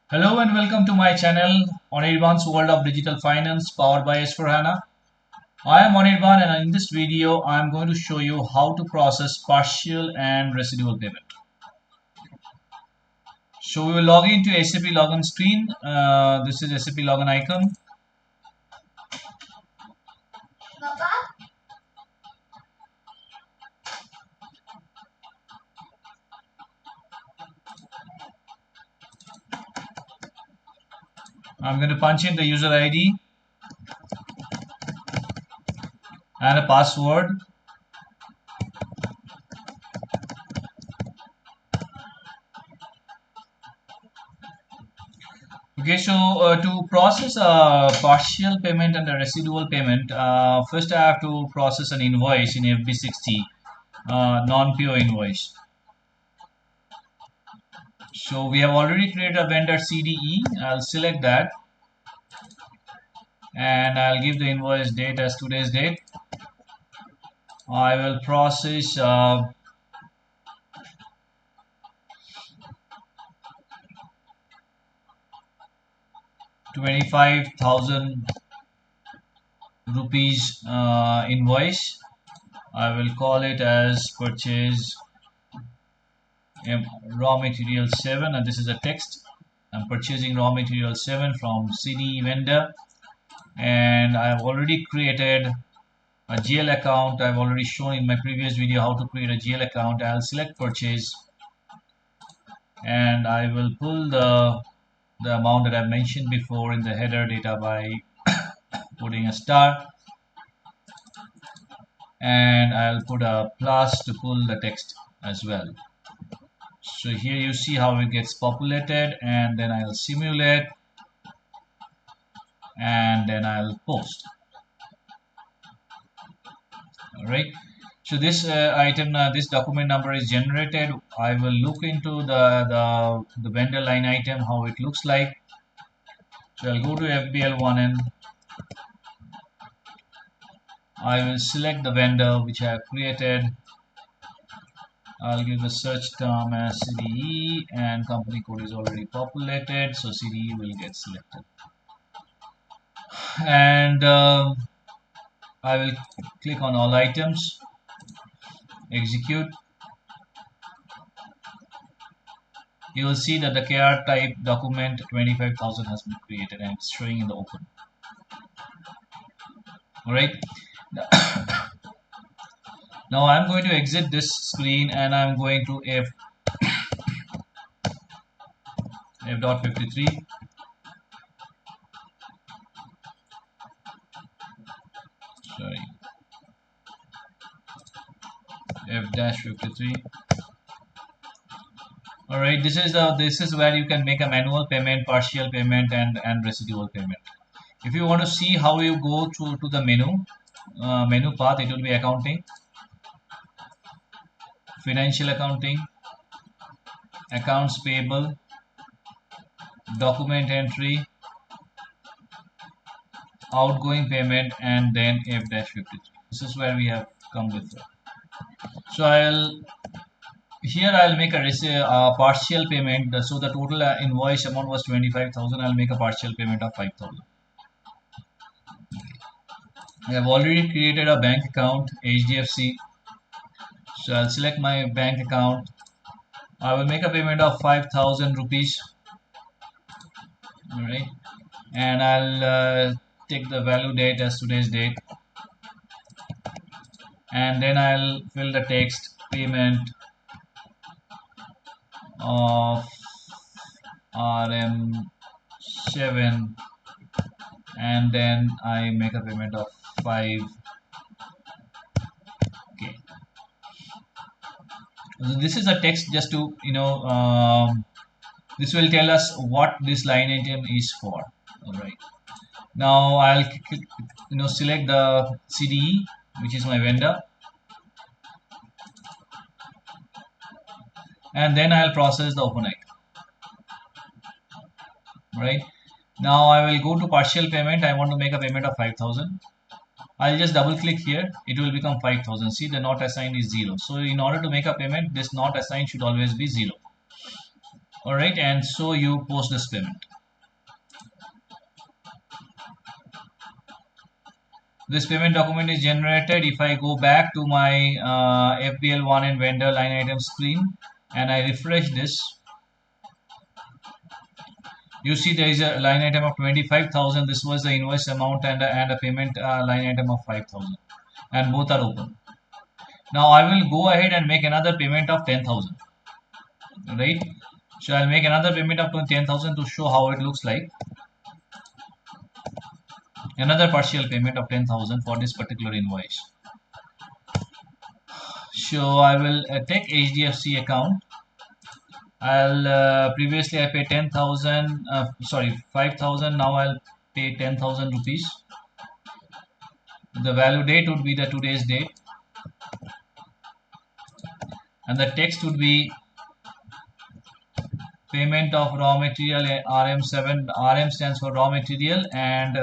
Hello and welcome to my channel Anirban's World of Digital Finance powered by S4HANA. I am Anirban and in this video I am going to show you how to process partial and residual payment. So we will log into SAP login screen. This is SAP login icon. I'm going to punch in the user ID and a password. Okay, so to process a partial payment and a residual payment, first I have to process an invoice in FB60, non-PO invoice. So we have already created a vendor CDE. I'll select that and I'll give the invoice date as today's date. I will process 25,000 rupees invoice. I will call it as purchase raw material 7 and this is a text. I'm purchasing raw material 7 from CDE vendor and I have already created a GL account. I've already shown in my previous video how to create a GL account. I'll select purchase and I will pull the amount that I mentioned before in the header data by putting a star, and I'll put a plus to pull the text as well. So here you see how it gets populated, and then I'll simulate and then I'll post. Alright, so this this document number is generated. I will look into the vendor line item, how it looks like. So I'll go to FBL1N. I will select the vendor which I have created. I'll give the search term as CDE and company code is already populated, so CDE will get selected. And I will click on all items, execute. You will see that the KR type document 25,000 has been created and it's showing in the open. Alright. Now I'm going to exit this screen and I'm going to f.53. Sorry, f-53. All right, this is where you can make a manual payment, partial payment, and residual payment. If you want to see how you go to the menu path, it will be accounting, financial accounting, accounts payable, document entry, outgoing payment, and then f-53. This is where we have come with it. So I'll make a partial payment. So the total invoice amount was 25,000. I'll make a partial payment of 5,000. I have already created a bank account, HDFC. So I'll select my bank account. I will make a payment of 5,000 rupees. All right, and I'll take the value date as today's date, and then I'll fill the text payment of RM7, and then I make a payment of 5. Okay, so this is a text just to this will tell us what this line item is for. All right, now I'll select the CDE which is my vendor, and then I'll process the open item. Right, now I will go to partial payment. I want to make a payment of 5,000. I'll just double click here. It will become 5,000. See, the not assigned is 0. So in order to make a payment, this not assigned should always be 0. All right, and so you post this payment. This payment document is generated. If I go back to my FBL1 and vendor line item screen and I refresh this, you see there is a line item of 25,000. This was the invoice amount and a payment line item of 5,000, and both are open. Now I will go ahead and make another payment of 10,000, right? So I'll make another payment of 10,000 to show how it looks like. Another partial payment of 10,000 for this particular invoice. So I will take HDFC account. I'll previously I paid 10,000, sorry 5,000. Now I'll pay 10,000 rupees. The value date would be the today's date, and the text would be payment of raw material RM7. RM stands for raw material, and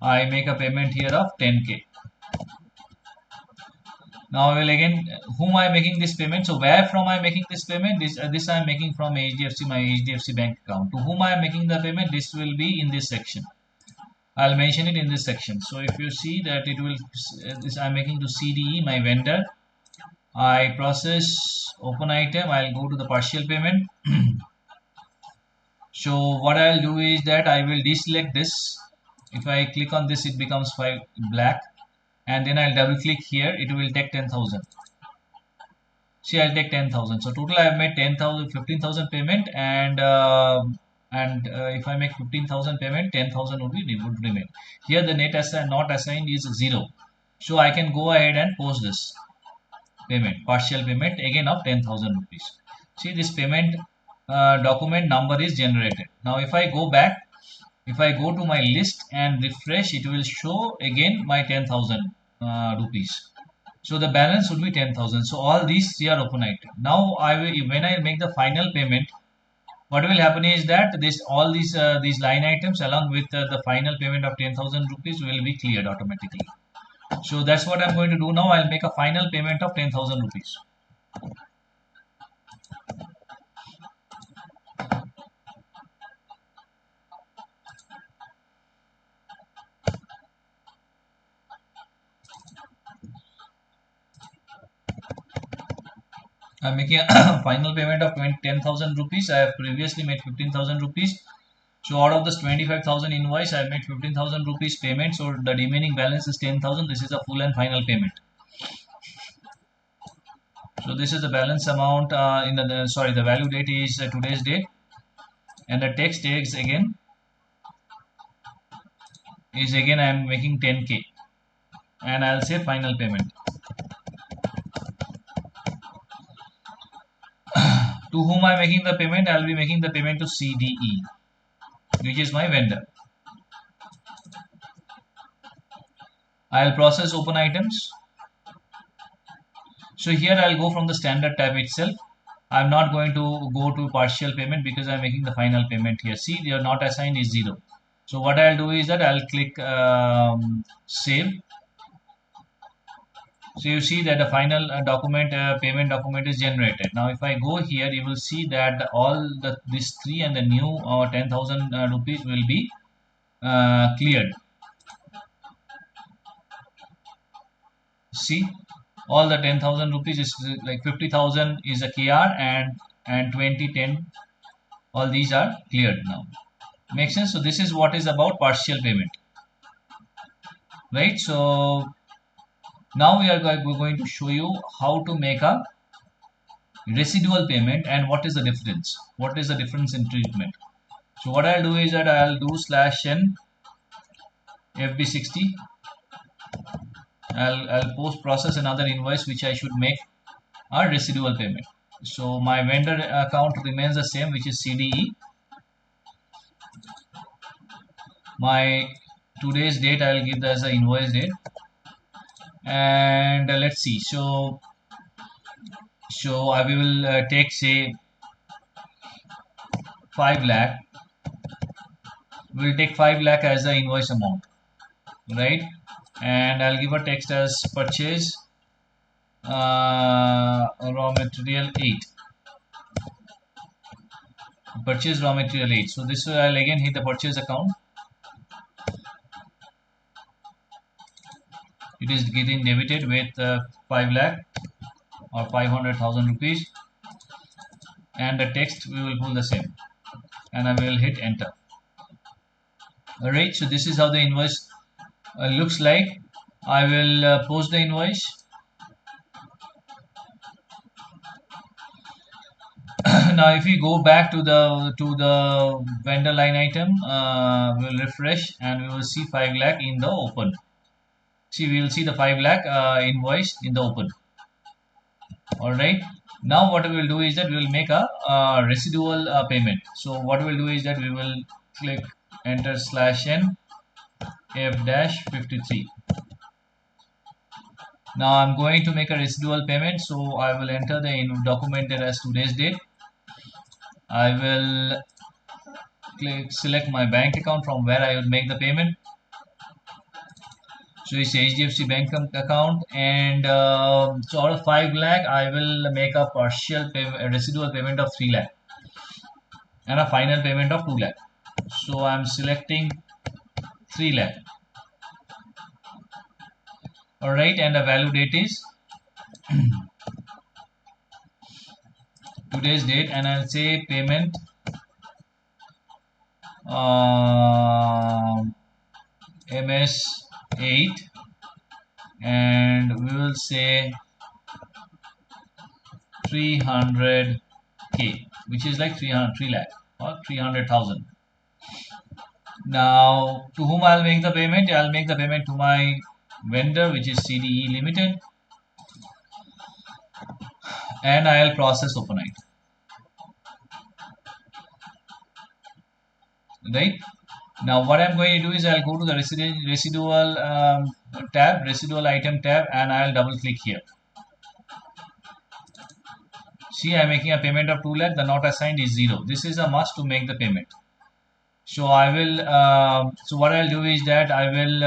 I make a payment here of 10K. Now I will again, whom I am making this payment? So where from I am making this payment? This I am making from HDFC, my HDFC bank account. To whom I am making the payment? This will be in this section. I'll mention it in this section. So if you see that it will, this I am making to CDE, my vendor. I process open item. I'll go to the partial payment. So what I'll do is that I will deselect this. If I click on this, it becomes black, and then I'll double click here. It will take 10,000. See, I'll take 10,000. So total I have made 10,000, 15,000 payment, and if I make 15,000 payment, 10,000 would remain. Here the net assign not assigned is 0. So I can go ahead and post this payment, partial payment again of 10,000 rupees. See, this payment document number is generated. Now if I go back, if I go to my list and refresh, it will show again my 10,000 rupees. So the balance would be 10,000. So all these three are open item. Now when I make the final payment, what will happen is that all these line items along with the final payment of 10,000 rupees will be cleared automatically. So that's what I'm going to do now. I'll make a final payment of 10,000 rupees. I'm making a final payment of 10,000 rupees. I have previously made 15,000 rupees. So out of this 25,000 invoice, I made 15,000 rupees payment. So the remaining balance is 10,000. This is a full and final payment. So this is the balance amount the value date is today's date, and the text is again I am making 10K, and I'll say final payment. To whom I am making the payment? I'll be making the payment to CDE, which is my vendor. I'll process open items. So here I'll go from the standard tab itself. I'm not going to go to partial payment because I'm making the final payment here. See, they are not assigned is 0. So what I'll do is that I'll click save. So you see that the final payment document is generated. Now if I go here, you will see that these three and the new 10,000 rupees will be cleared. See, all the 10,000 rupees is like 50,000 is a KR, and 2010, all these are cleared now. Makes sense? So this is what is about partial payment, right? So now we're going to show you how to make a residual payment and what is the difference. What is the difference in treatment? So what I'll do is that I'll do /n FB60. I'll process another invoice which I should make a residual payment. So my vendor account remains the same, which is CDE. My today's date I'll give as the invoice date, and let's see. So I will take say 5 lakh. We'll take 5 lakh as the invoice amount, right? And I'll give a text as purchase raw material 8. purchase raw material 8. So this I'll again hit the purchase account. It is getting debited with 5 lakh or 500,000 rupees, and the text we will pull the same, and I will hit enter. Alright, so this is how the invoice looks like. I will post the invoice. Now if we go back to the vendor line item, we will refresh and we will see 5 lakh in the open. See, we will see the 5 lakh invoice in the open. Alright, now what we will do is that we will make a residual payment. So what we will do is that we will click enter /n f-53. Now I'm going to make a residual payment, so I will enter the documented as today's date. I will select my bank account from where I will make the payment. So it's HDFC bank account, and so out of 5 lakh I will make a partial residual payment of 3 lakh and a final payment of 2 lakh. So I'm selecting 3 lakh. Alright, and the value date is today's date, and I'll say payment MS8, and we will say 300k, which is like 3 lakh or 300,000. Now to whom I'll make the payment? I'll make the payment to my vendor, which is CDE Limited, and I'll process overnight. Right, now what I'm going to do is I'll go to the residual tab, residual item tab, and I'll double click here. See, I'm making a payment of 2 lakh. The not assigned is 0. This is a must to make the payment. So I will so what I'll do is that I will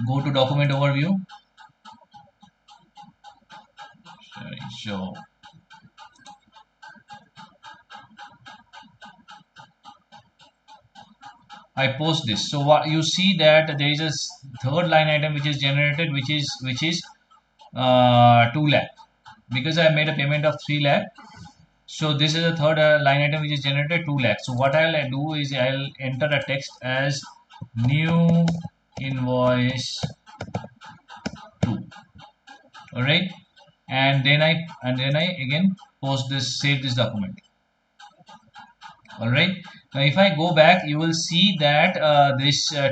go to document overview. So I post this. So what you see that there is a third line item which is generated, which is 2 lakh, because I made a payment of 3 lakh. So this is a third line item which is generated 2 lakh. So what I'll do is I'll enter a text as new invoice 2. All right, and then I again post this, save this document. All right, now if I go back, you will see that this 2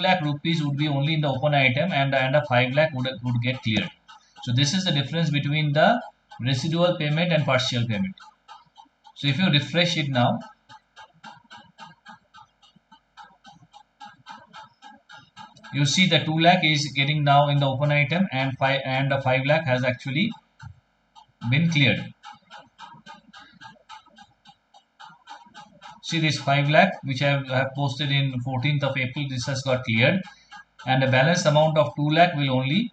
lakh rupees would be only in the open item, and a 5 lakh would get cleared. So this is the difference between the residual payment and partial payment. So if you refresh it now, you see the 2 lakh is getting now in the open item, and the 5 lakh has actually been cleared. See, this 5 lakh which I have posted in 14th of April, this has got cleared, and the balance amount of 2 lakh will only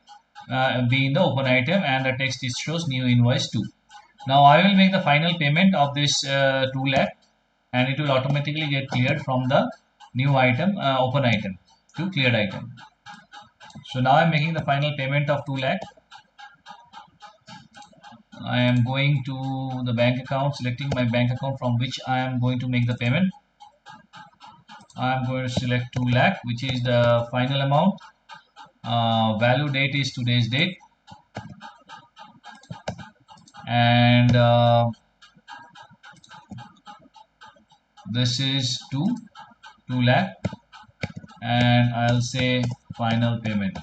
be in the open item, and the text it shows new invoice 2. Now I will make the final payment of this 2 lakh, and it will automatically get cleared from the new item, open item, to cleared item. So now I'm making the final payment of 2 lakh. I am going to the bank account, selecting my bank account from which I am going to make the payment. I am going to select 2 lakh, which is the final amount. Value date is today's date, and this is 2 lakh, and I'll say final payment.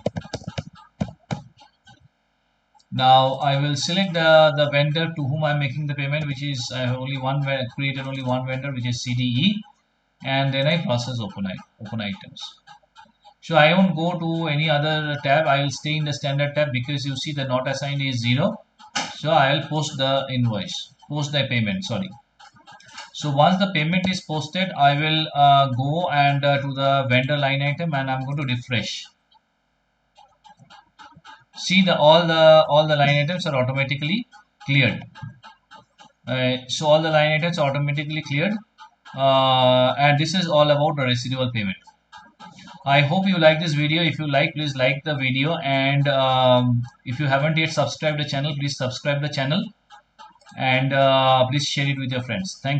Now I will select the vendor to whom I'm making the payment, which is I have created only one vendor, which is CDE, and then I process open items. So I won't go to any other tab. I will stay in the standard tab, because you see the not assigned is 0. So I will post the invoice, post the payment, sorry. So once the payment is posted, I will go and to the vendor line item, and I'm going to refresh. See, all the line items are automatically cleared. So all the line items automatically cleared, and this is all about the residual payment. I hope you like this video. If you like, please like the video, and if you haven't yet subscribed the channel, please subscribe the channel, and please share it with your friends. Thank you.